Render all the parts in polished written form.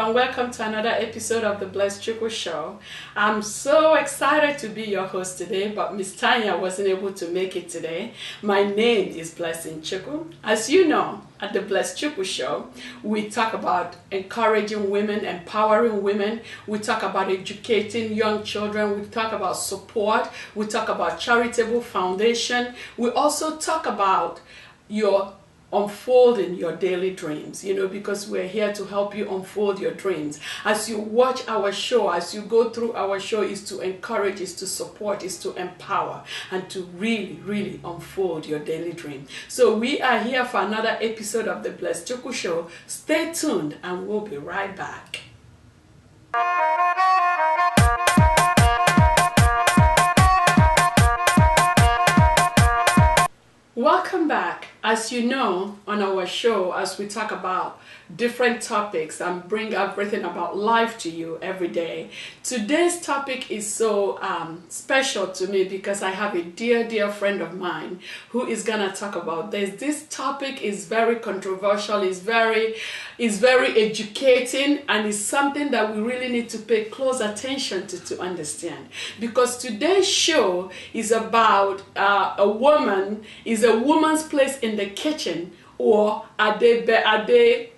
and welcome to another episode of the BlessChukwu show. I'm so excited to be your host today, but Miss Tanya wasn't able to make it today. My name is Blessing Chukwu. As you know, at the BlessChukwu show, we talk about encouraging women, empowering women. We talk about educating young children. We talk about support. We talk about charitable foundation. We also talk about your unfolding your daily dreams, because we're here to help you unfold your dreams. As you watch our show, as you go through our show, is to encourage, is to support, is to empower, and to really unfold your daily dream. So we are here for another episode of the BlessChukwu show. Stay tuned and we'll be right back. Welcome back. As you know, on our show, as we talk about different topics and bring everything about life to you every day, today's topic is so special to me because I have a dear friend of mine who is gonna talk about this. This topic is very controversial, is very educating, and is something that we really need to pay close attention to understand, because today's show is about a woman's place in the kitchen, or are they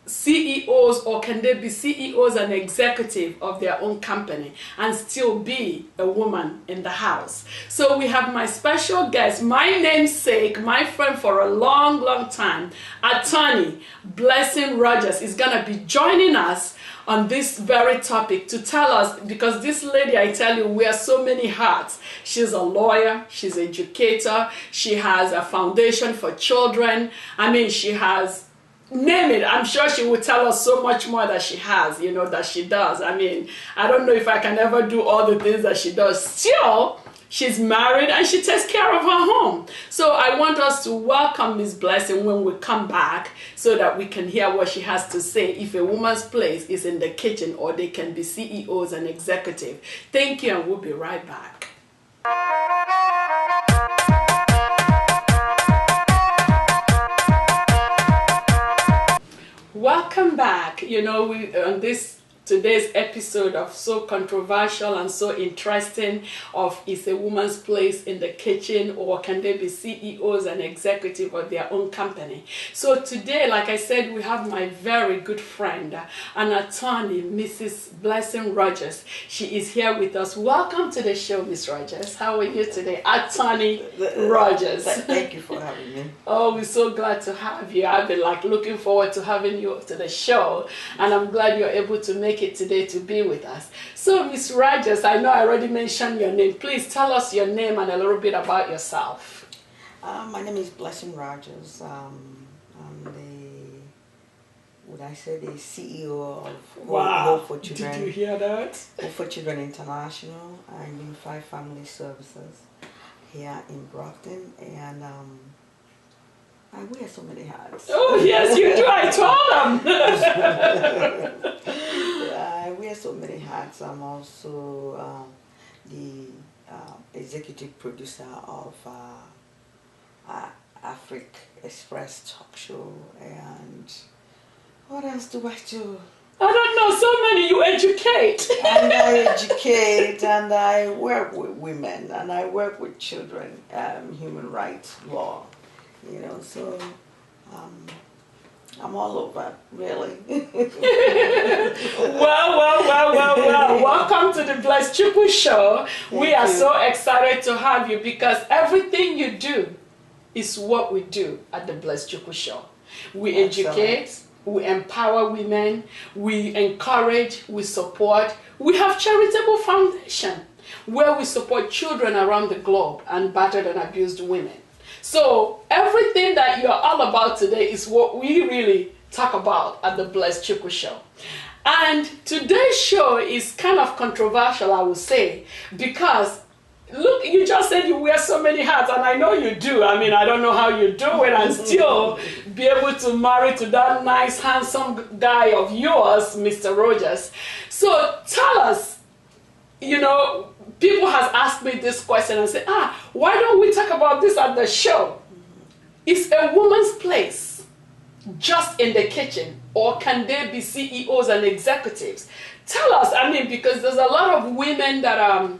CEOs, or can they be CEOs and executive of their own company and still be a woman in the house? So we have my special guest, my namesake, my friend for a long time, attorney Blessing Rogers, is gonna be joining us on this very topic to tell us, because this lady, I tell you, wears so many hats. She's a lawyer, she's an educator, she has a foundation for children. I mean, she has, name it. I'm sure she will tell us so much more that she has, that she does. I mean, I don't know if I can ever do all the things that she does. Still, she's married and she takes care of her home. So I want us to welcome Miss Blessing when we come back, so that we can hear what she has to say, if a woman's place is in the kitchen, or they can be CEOs and executive. Thank you, and we'll be right back. Welcome back. We on today's episode of so controversial and so interesting of, is a woman's place in the kitchen, or can they be CEOs and executive of their own company? So today, like I said, we have my very good friend, an attorney, Mrs. Blessing Rogers. She is here with us. Welcome to the show, Miss Rogers. How are you today? Attorney Rogers. Thank you for having me. Oh, we're so glad to have you. I've been looking forward to having you to the show, and I'm glad you're able to make it today to be with us. So, Miss Rogers, I know I already mentioned your name. Please tell us your name and a little bit about yourself. My name is Blessing Rogers. I'm the CEO of Hope for Children. Did you hear that? Hope for Children International and Unified Family Services here in Brockton, and I wear so many hats. Oh, yes, you do. I told them. I wear so many hats. I'm also the executive producer of Africa Express talk show. And what else do I do? I don't know, so many. You educate. And I educate, and I work with women, and I work with children, human rights law. So I'm all over, really. Well. Welcome to the BlessChukwu show. We are you. so excited to have you, because everything you do is what we do at the BlessChukwu show. We educate, we empower women, we encourage, we support. We have charitable foundation where we support children around the globe and battered and abused women. So everything that you're all about today is what we really talk about at the BlessChukwu show. And today's show is kind of controversial, I would say, because look, you just said you wear so many hats, and I know you do. I mean, I don't know how you do it and still be able to marry to that nice, handsome guy of yours, Mr. Rogers. So tell us, people has asked me this question and said, why don't we talk about this at the show? Is a woman's place just in the kitchen, or can they be CEOs and executives? Tell us, I mean, because there's a lot of women that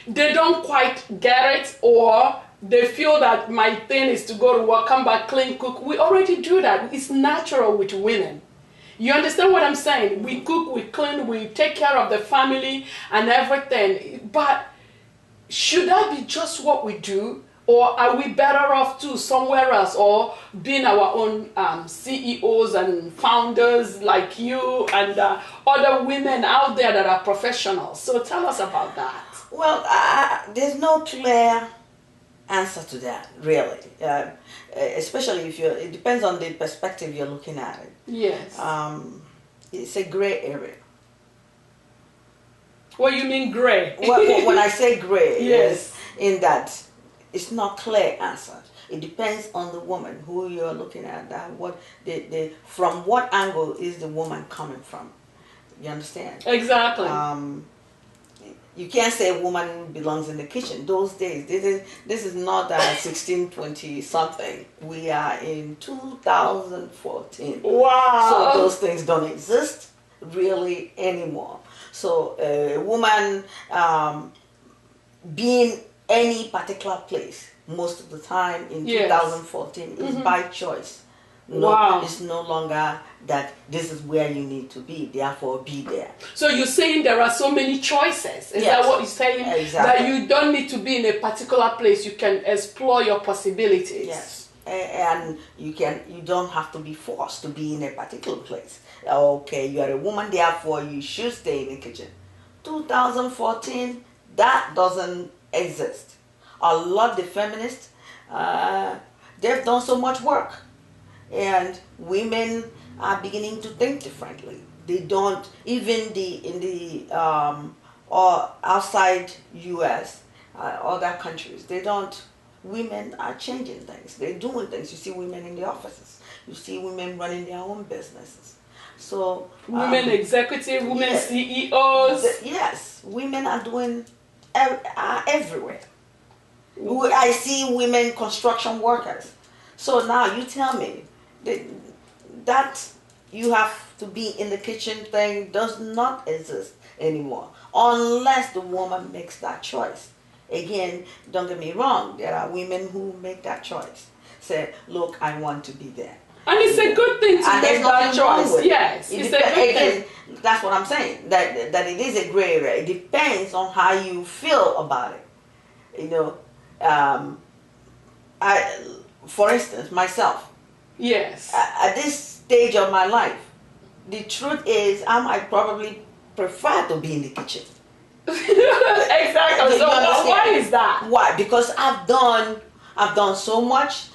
they don't quite get it, or they feel that my thing is to go to work, come back, clean, cook. We already do that. It's natural with women. You understand what I'm saying? We cook, we clean, we take care of the family and everything. But should that be just what we do? Or are we better off too somewhere else, or being our own CEOs and founders like you and other women out there that are professionals? So tell us about that. Well, there's no clear answer to that, really. Especially if it depends on the perspective you're looking at it. Yes. It's a gray area. What you mean gray? When I say gray, yes, in that it's not clear answer. It depends on the woman who you're looking at. That from what angle is the woman coming from? You understand? Exactly. You can't say a woman belongs in the kitchen. Those days, this is not 1620 something. We are in 2014. Wow. So those things don't exist really anymore. So a woman being any particular place most of the time in 2014 is by choice. No, it's no longer that this is where you need to be, therefore be there. So you're saying there are so many choices. Is that what you're saying? Exactly. That you don't need to be in a particular place. You can explore your possibilities. Yes. And you don't have to be forced to be in a particular place. Okay, you are a woman, therefore you should stay in the kitchen. 2014, that doesn't exist. A lot of the feminists, they've done so much work, and women are beginning to think differently. They don't, even in the or outside US, other countries, they don't. Women are changing things. They're doing things. You see women in the offices. You see women running their own businesses. So women executive, women CEOs. Yes, women are doing everywhere. I see women construction workers. So now you tell me that you have to be in the kitchen thing does not exist anymore unless the woman makes that choice. Again, don't get me wrong, there are women who make that choice. Say, look, I want to be there. And it's a good thing to make that choice. Yes, it's a good thing. That's what I'm saying, that it is a gray area. It depends on how you feel about it. You know, for instance, myself. Yes. At this stage of my life, the truth is I might probably prefer to be in the kitchen. Exactly. So why is that? Why? Because I've done so much.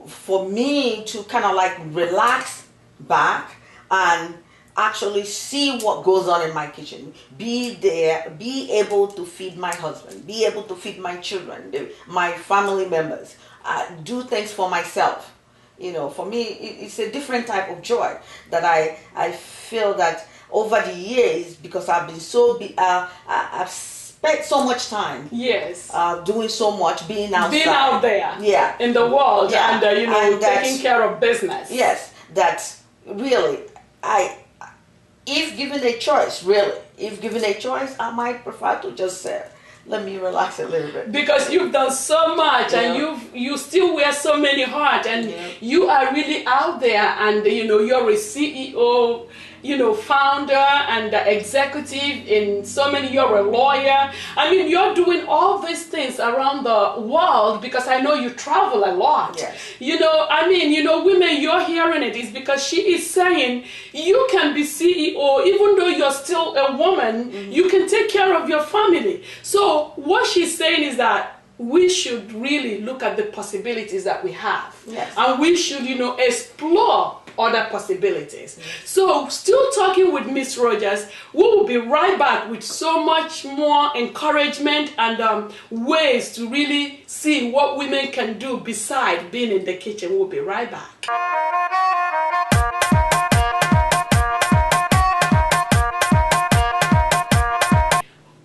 For me to kind of like relax back and actually see what goes on in my kitchen, be there, be able to feed my husband, be able to feed my children, my family members, do things for myself. You know, for me, it's a different type of joy that I feel that over the years, because I've been so I've spent so much time doing so much, being out there in the world, and taking care of business. Yes, that's really if given a choice, I might prefer to just say, let me relax a little bit. Because you've done so much, and you still wear so many hats, and you are really out there, and you're a CEO, founder and executive in so many, you're a lawyer. I mean, you're doing all these things around the world, because I know you travel a lot. Yes. Women, you're hearing it is because she is saying you can be CEO even though you're still a woman. You can take care of your family. So what she's saying is that we should really look at the possibilities that we have. Yes. And we should, explore other possibilities. So still talking with Miss Rogers, we will be right back with so much more encouragement and ways to really see what women can do beside being in the kitchen. We'll be right back.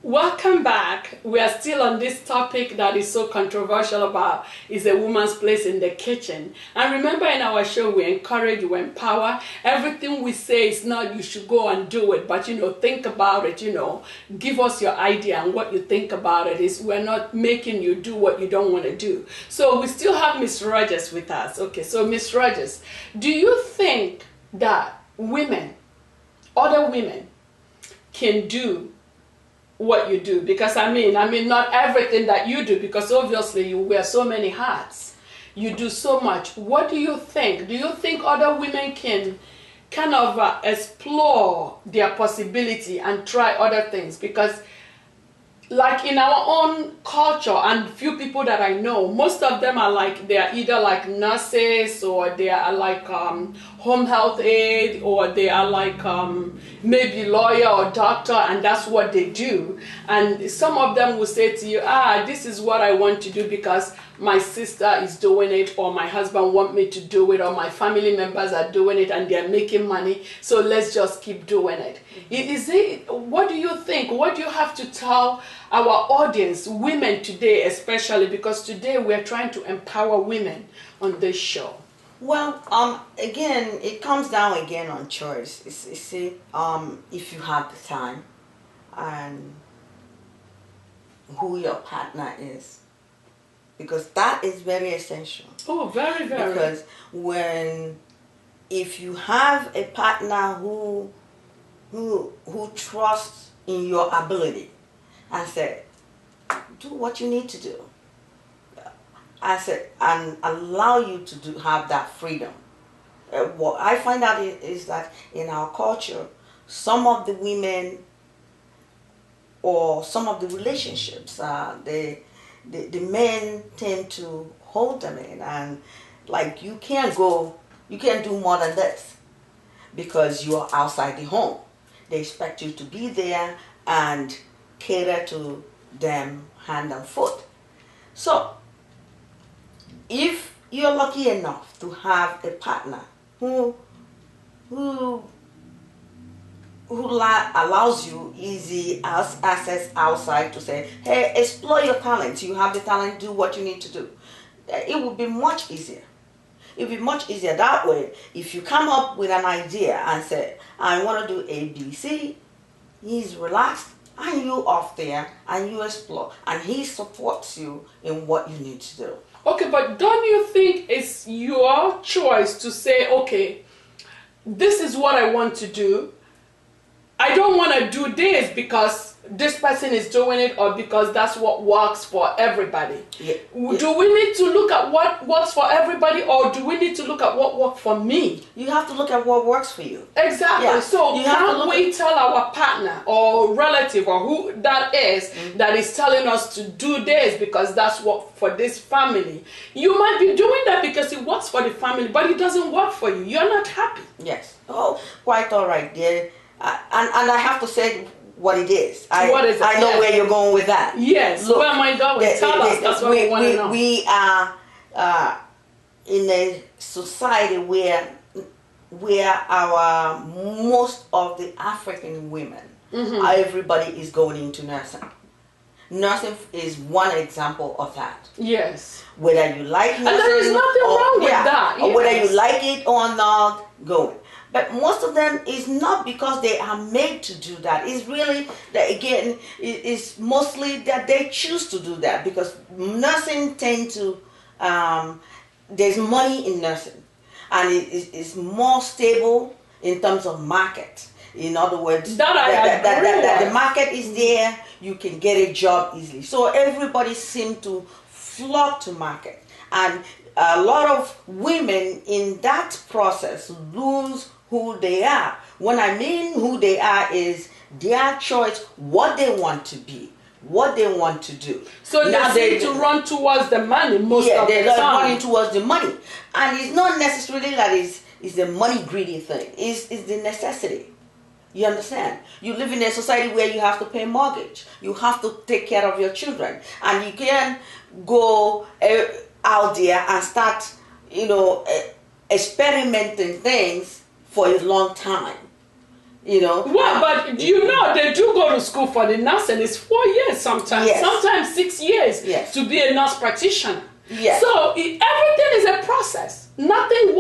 Welcome back. we are still on this topic that is so controversial about is a woman's place in the kitchen. And remember, in our show, we encourage, we empower. Everything we say is not you should go and do it, but think about it, give us your idea and what you think about it. Is we're not making you do what you don't want to do. So we still have Miss Rogers with us. Okay, so Miss Rogers, do you think that other women can do what you do? Because I mean not everything that you do, because obviously you wear so many hats, you do so much. What do you think? Do you think other women can kind of explore their possibility and try other things? Because like in our own culture and few people that I know, most of them are like, they are either like nurses, or they are like home health aide, or they are like maybe lawyer or doctor, and that's what they do. And some of them will say to you, this is what I want to do because my sister is doing it, or my husband want me to do it, or my family members are doing it and they're making money, so let's just keep doing it. What do you think? What do you have to tell our audience, women today especially, because today we're trying to empower women on this show? Well, again, it comes down again on choice. If you have the time and who your partner is, because that is very essential. Oh, very, very. Because if you have a partner who trusts in your ability and say, do what you need to do, and allow you to have that freedom. What I find out is that in our culture, some of the women or some of the relationships, the men tend to hold them in, and like, you can't do more than this because you're outside the home. They expect you to be there and cater to them hand and foot. So if you're lucky enough to have a partner who allows you easy access outside to say, hey, explore your talents. You have the talent, do what you need to do. It would be much easier. It would be much easier that way. If you come up with an idea and say, I want to do A, B, C, he's relaxed, and you off there and you explore, and he supports you in what you need to do. Okay, but don't you think it's your choice to say, okay, this is what I want to do. I don't want to do this because this person is doing it, or because that's what works for everybody. Yeah. Do we need to look at what works for everybody, or do we need to look at what works for me? You have to look at what works for you. Exactly. Yeah. So can't we tell our partner or relative or who that is that is telling us to do this because that's what for this family? You might be doing that because it works for the family, but it doesn't work for you. You're not happy. Yes. Oh, quite all right, dear. And I have to say what it is. What is it? I know where you're going with that. Yes. Look, where am I going? Tell us. That's what we want to know. We are in a society where most of the African women, everybody is going into nursing. Nursing is one example of that. Yes. Whether you like nursing, and there is nothing wrong with that. Or whether you like it or not, go. But most of them is not because they are made to do that. It's really, that again, it's mostly that they choose to do that because nursing tend to, there's money in nursing. And it's more stable in terms of market. In other words, that the market is there, you can get a job easily. So everybody seems to flock to market. And a lot of women in that process lose who they are. When I mean who they are is their choice, what they want to be, what they want to do. So now they seem to run towards the money most of the time. They're running towards the money. And it's not necessarily that it's a money greedy thing. It's the necessity. You understand? You live in a society where you have to pay mortgage. You have to take care of your children. And you can't go out there and start, experimenting things for a long time. You know. Well, but you know they do go to school for the nursing. It's 4 years sometimes, Yes. sometimes 6 years Yes. to be a nurse practitioner. Yes. So everything is a process. Nothing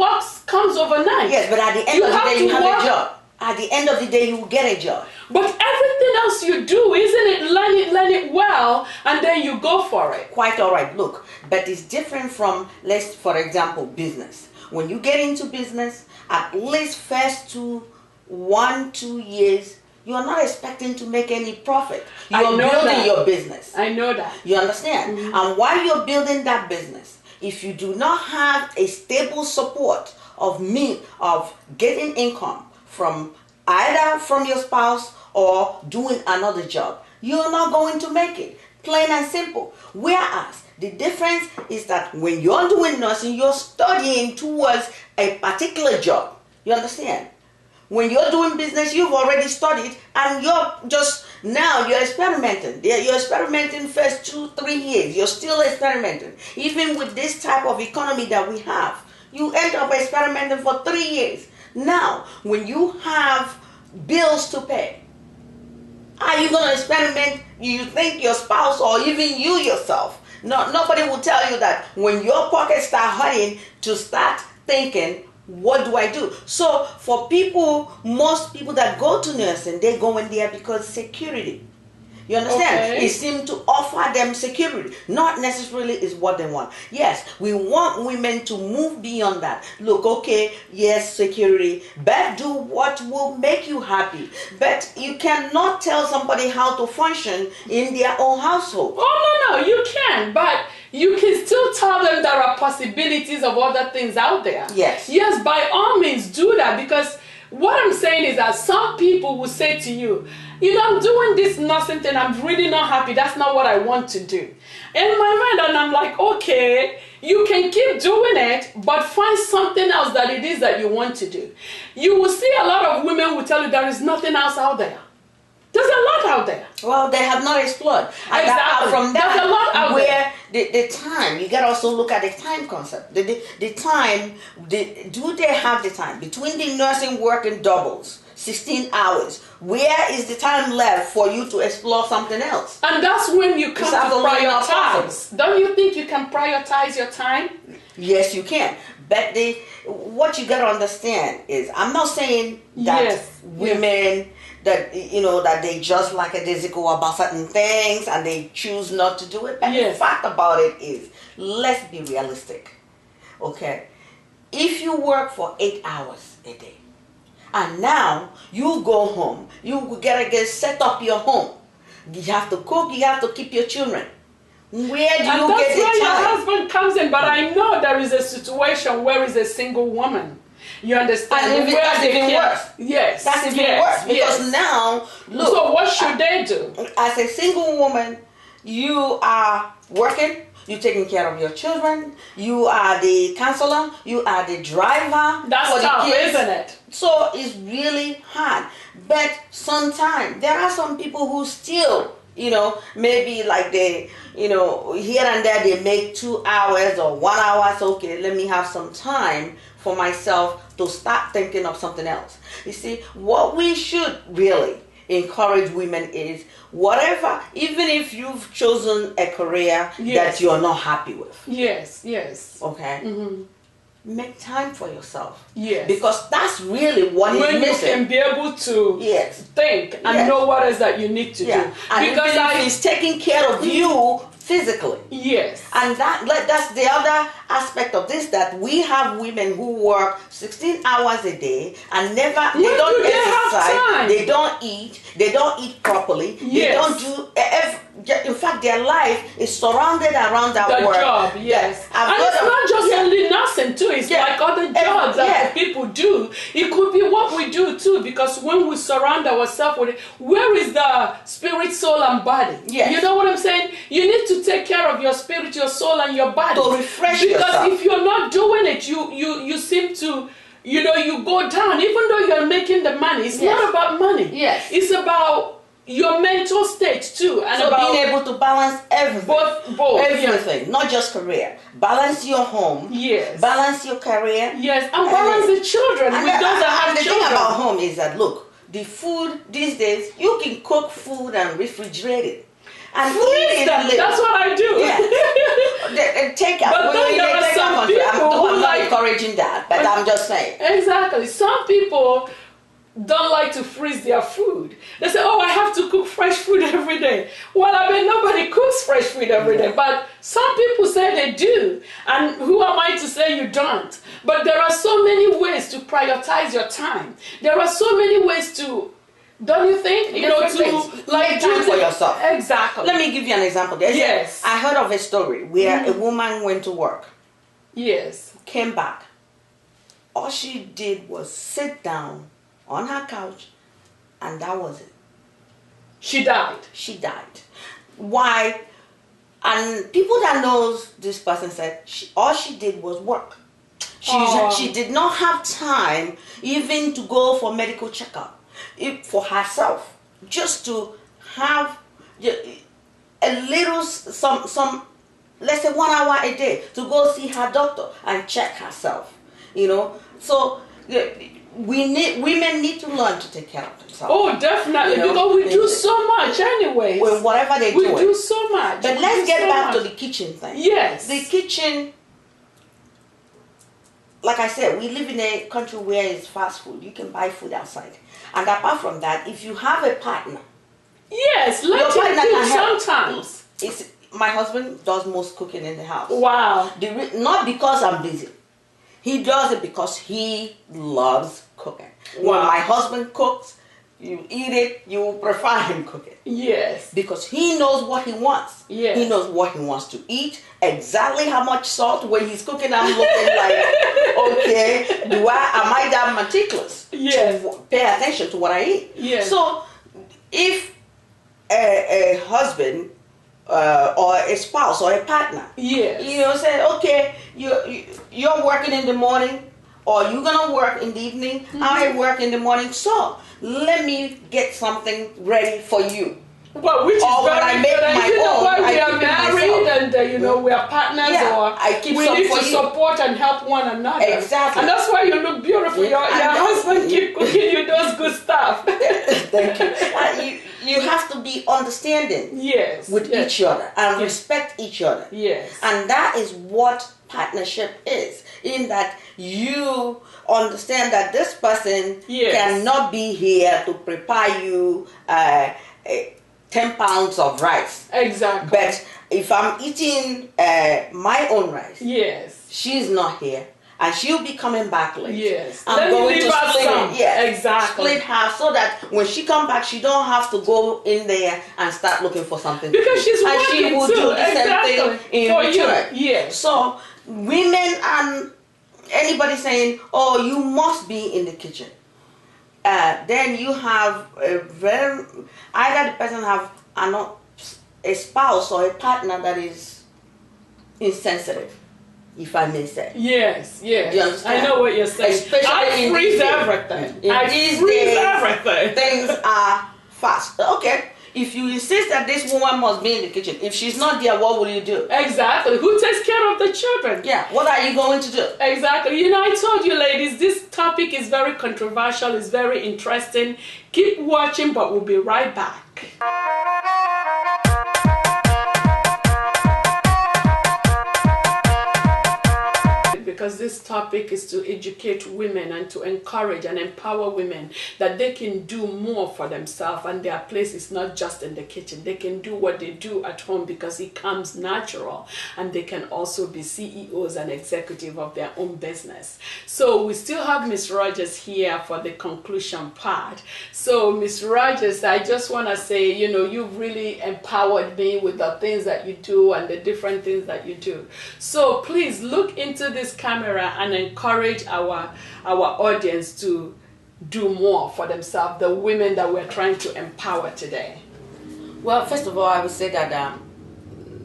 comes overnight. Yes, but at the end You of the have day, to you have work. a job. At the end of the day, you will get a job. But everything else you do, isn't it? Learn it well, and then you go for it. Quite all right. Look, but it's different from, let's, for example, business. When you get into business, at least first 1-2 years, you are not expecting to make any profit. You I are know building that. your business. I know that. You understand? And while you're building that business, if you do not have a stable support of getting income from either from your spouse or doing another job, you're not going to make it. Plain and simple. Whereas the difference is that when you're doing nursing, you're studying towards a particular job. You understand? When you're doing business, you've already studied and you're experimenting. You're experimenting first 2-3 years. You're still experimenting. Even with this type of economy that we have, you end up experimenting for 3 years. Now, when you have bills to pay, are you going to experiment? You think your spouse or even you yourself? No, nobody will tell you that when your pockets start hurting to start thinking, what do I do? So for most people that go to nursing, they go in there because security. You understand? Okay. It seems to offer them security. Not necessarily is what they want. Yes, we want women to move beyond that. Look, okay, yes, security, but do what will make you happy. But you cannot tell somebody how to function in their own household. Oh, no, you can, but you can still tell them there are possibilities of other things out there. Yes. Yes, by all means do that, because what I'm saying is that some people will say to you, I'm doing this nursing thing, I'm really not happy, that's not what I want to do. In my mind, and I'm like, okay, you can keep doing it, but find something else that it is that you want to do. You will see a lot of women who tell you there is nothing else out there. There's a lot out there. Well, they have not explored. And Exactly. from that, There's a lot out where the time, you got to also look at the time concept. The time, do they have the time? Between the nursing working doubles, 16 hours, where is the time left for you to explore something else? And that's when you come to absolutely not prioritize. Don't you think you can prioritize your time? Yes, you can. But what you got to understand is, I'm not saying that women... that that they just like a physical about certain things and they choose not to do it. But the fact about it is, let's be realistic. Okay, if you work for 8 hours a day and now you go home, you gotta set up your home. You have to cook, you have to keep your children. Where do you get the time? That's where your husband comes in. But I know there is a situation where is a single woman. You understand? And that's even worse. Yes. That's even worse. Because now, look. So what should they do? As a single woman, you are working, you're taking care of your children, you are the counselor, you are the driver. That's for tough, the kids. isn't it? So it's really hard. But sometimes there are some people who still, maybe like they, here and there they make 2 hours or 1 hour. So, okay, let me have some time for myself to start thinking of something else. You see, what we should really encourage women is whatever, even if you've chosen a career that you're not happy with. Yes. Okay? Mm-hmm. Make time for yourself. Yes. Because that's really what is missing. When you can be able to think and know what is that you need to do. And because it's taking care of you physically. Yes. And that's the other aspect of this, that we have women who work 16 hours a day and they don't exercise, they don't eat properly, they don't do, in fact their life is surrounded around that work. The job, yes. And it's not just only nursing too, it's like other jobs that people do. It could be what we do too, because when we surround ourselves with it, where is the spirit, soul and body? Yes. You know what I'm saying? You need to take care of your spirit, your soul and your body. To refresh yourself. Because if you're not doing it, you seem to, you go down. Even though you're making the money, it's not about money. Yes. It's about your mental state too, and so about being able to balance everything, both everything, not just career. Balance your home, balance your career, and balance the children. And with those that have the children. thing about home is that, look, the food these days, you can cook food and refrigerate it. And freeze them. That's what I do. Yeah. Take out. But then there are some people I'm not encouraging that, but I'm just saying. Exactly. Some people don't like to freeze their food. They say, oh, I have to cook fresh food every day. Well, I mean, nobody cooks fresh food every day, but some people say they do. And who am I to say you don't? But there are so many ways to prioritize your time. There are so many ways to, don't you think? You know, to like time for yourself. Exactly. Let me give you an example. I heard of a story where a woman went to work. Yes. Came back. All she did was sit down on her couch, and that was it. She died. She died. Why? And people that knows this person said all she did was work. She did not have time even to go for medical checkup for herself, just to have a little some let's say 1 hour a day to go see her doctor and check herself. You know, so women need to learn to take care of themselves. Oh, definitely, because we do so much anyway. With whatever they do. We do so much. But let's get back to the kitchen thing. Yes. The kitchen, like I said, we live in a country where it's fast food. You can buy food outside. And apart from that, if you have a partner. Yes, let him cook sometimes. My husband does most cooking in the house. Wow. Not because I'm busy. He does it because he loves cooking. Wow. When my husband cooks, you eat it, you prefer him cooking. Yes. Because he knows what he wants. Yes. He knows what he wants to eat, exactly how much salt. When he's cooking, I'm looking like, okay, am I that meticulous? Yes. To pay attention to what I eat? Yes. So, if a husband or a spouse or a partner, yes, say, okay, you're working in the morning, or you're gonna work in the evening. I work in the morning, so let me get something ready for you. Well, which is very good. And you know why we are married and we are partners, or we need to support and help one another. Exactly. And that's why you look beautiful. Your husband keep cooking you those good stuff. Thank you. You have to be understanding with each other and respect each other. Yes. And that is what partnership is, in that you understand that this person cannot be here to prepare you 10 pounds of rice. Exactly. But if I'm eating my own rice, she's not here, and she'll be coming back late. Yes. I'm going to split it. Yes. Exactly. Split half so that when she comes back, she don't have to go in there and start looking for something. Because she's working and she will too. do the same thing in return. Yes. So women and anybody saying, "Oh, you must be in the kitchen," then you have either the person have a spouse or a partner that is insensitive, if I may say. Yes, yes. Do you understand? I know what you're saying. Especially I freeze everything. I freeze everything. Things are fast. Okay. If you insist that this woman must be in the kitchen, if she's not there, what will you do? Exactly. Who takes care of the children? Yeah. What are you going to do? Exactly. I told you, ladies, this topic is very controversial. It's very interesting. Keep watching, but we'll be right back. Because this topic is to educate women and to encourage and empower women that they can do more for themselves, and their place is not just in the kitchen. They can do what they do at home because it comes natural, and they can also be CEOs and executive of their own business. So we still have Miss Rogers here for the conclusion part. So Miss Rogers, I just want to say, you've really empowered me with the things that you do and the different things that you do. So please look into this camera and encourage our audience to do more for themselves, the women that we're trying to empower today. Well, first of all, I would say that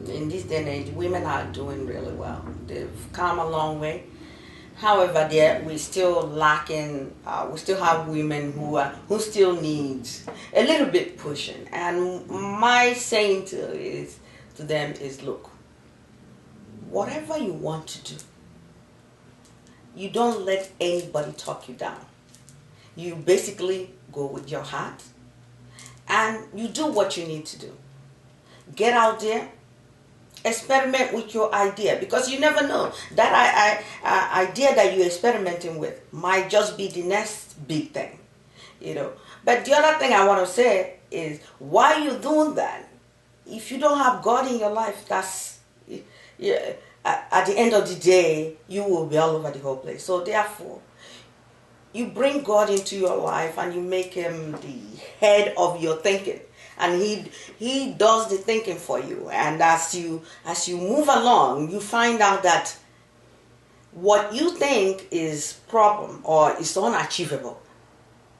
in this day and age, women are doing really well. They've come a long way. However, we're still lacking. We still have women who still needs a little bit pushing. And my saying to them is, look, whatever you want to do, you don't let anybody talk you down. you basically go with your heart and you do what you need to do. Get out there, experiment with your idea, because you never know. That idea that you're experimenting with might just be the next big thing, you know. But the other thing I want to say is, while you're doing that, if you don't have God in your life, that's, yeah, at the end of the day, you will be all over the whole place. So therefore, you bring God into your life and you make him the head of your thinking. And he does the thinking for you. And as you move along, you find out that what you think is problem or is unachievable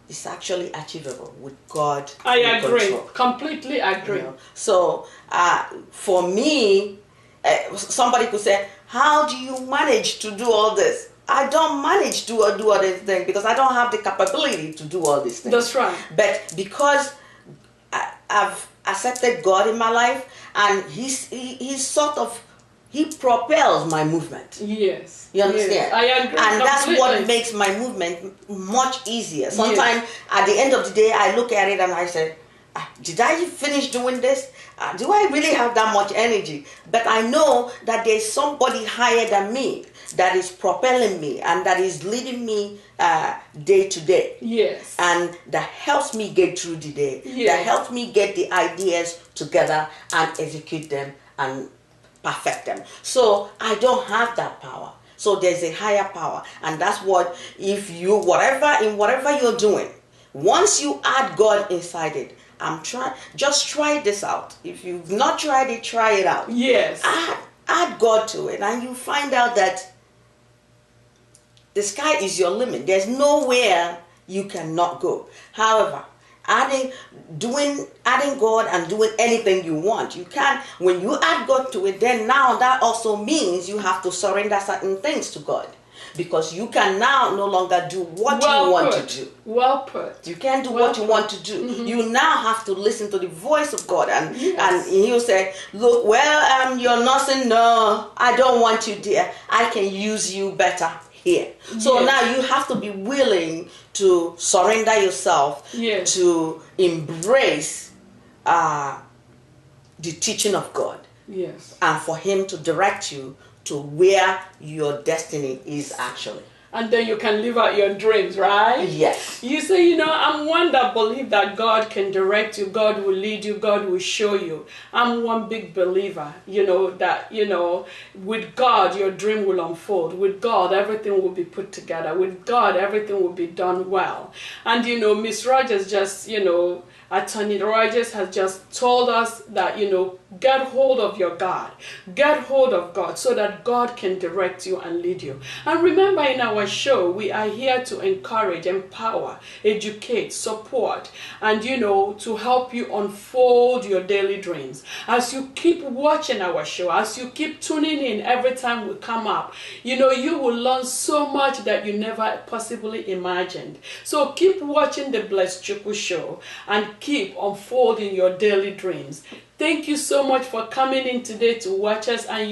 is actually achievable with God. I agree. Control. Completely agree. You know? So for me, somebody could say, how do you manage to do all this? I don't manage to do all these things because I don't have the capability to do all these things. That's right. But because I've accepted God in my life, and he propels my movement. Yes. You understand? Yes. I agree. And completely. that's what makes my movement much easier. Sometimes at the end of the day, I look at it and I say, did I finish doing this? Do I really have that much energy? But I know that there's somebody higher than me that is propelling me and that is leading me day to day. Yes. And that helps me get through the day. Yes. That helps me get the ideas together and execute them and perfect them. So I don't have that power. So there's a higher power. And that's what, if you, whatever you're doing, once you add God inside it, just try this out. If you've not tried it, try it out. Yes. Add God to it, and you find out that the sky is your limit. There's nowhere you cannot go. However, adding God and doing anything you want, you can't. When you add God to it, then now that also means you have to surrender certain things to God. Because you can now no longer do what you want to do. Well put. You can't do what you want to do. Mm-hmm. You now have to listen to the voice of God. And he'll say, look, well, you're nursing. No, I don't want you there. I can use you better here. So now you have to be willing to surrender yourself to embrace the teaching of God. Yes. And for him to direct you to where your destiny is actually. And then you can live out your dreams, right? Yes. You say, I'm one that believes that God can direct you, God will lead you, God will show you. I'm one big believer, that, with God, your dream will unfold. With God, everything will be put together. With God, everything will be done well. And, Miss Rogers just, Attorney Rogers has just told us that, get hold of your God. Get hold of God so that God can direct you and lead you. And remember, in our show, we are here to encourage, empower, educate, support, and, to help you unfold your daily dreams. As you keep watching our show, as you keep tuning in every time we come up, you will learn so much that you never possibly imagined. So keep watching the BlessChukwu show and keep unfolding your daily dreams. Thank you so much for coming in today to watch us. And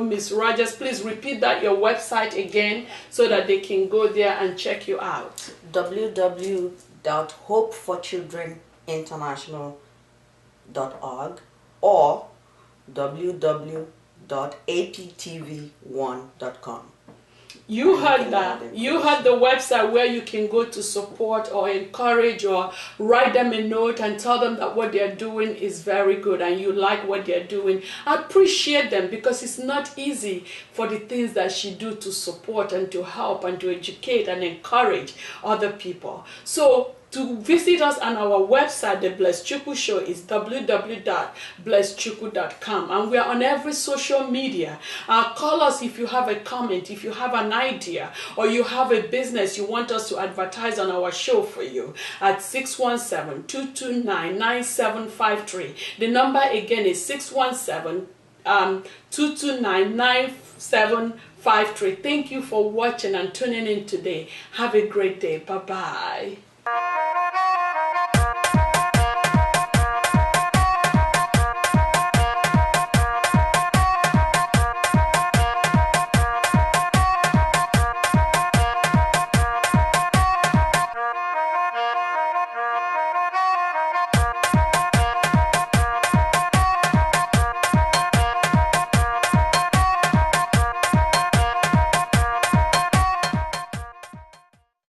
Miss Rogers, please repeat your website again so that they can go there and check you out. www.hopeforchildreninternational.org or www.aptv1.com. You heard that. You heard the website where you can go to support or encourage or write them a note and tell them that what they're doing is very good and you like what they're doing. Appreciate them, because it's not easy for the things that she do to support and to help and to educate and encourage other people. So to visit us on our website, the BlessChukwu show is www.blesschukwu.com, and we are on every social media. Call us if you have a comment, if you have an idea, or you have a business you want us to advertise on our show for you at 617-229-9753. The number again is 617-229-9753. Thank you for watching and tuning in today. Have a great day. Bye-bye.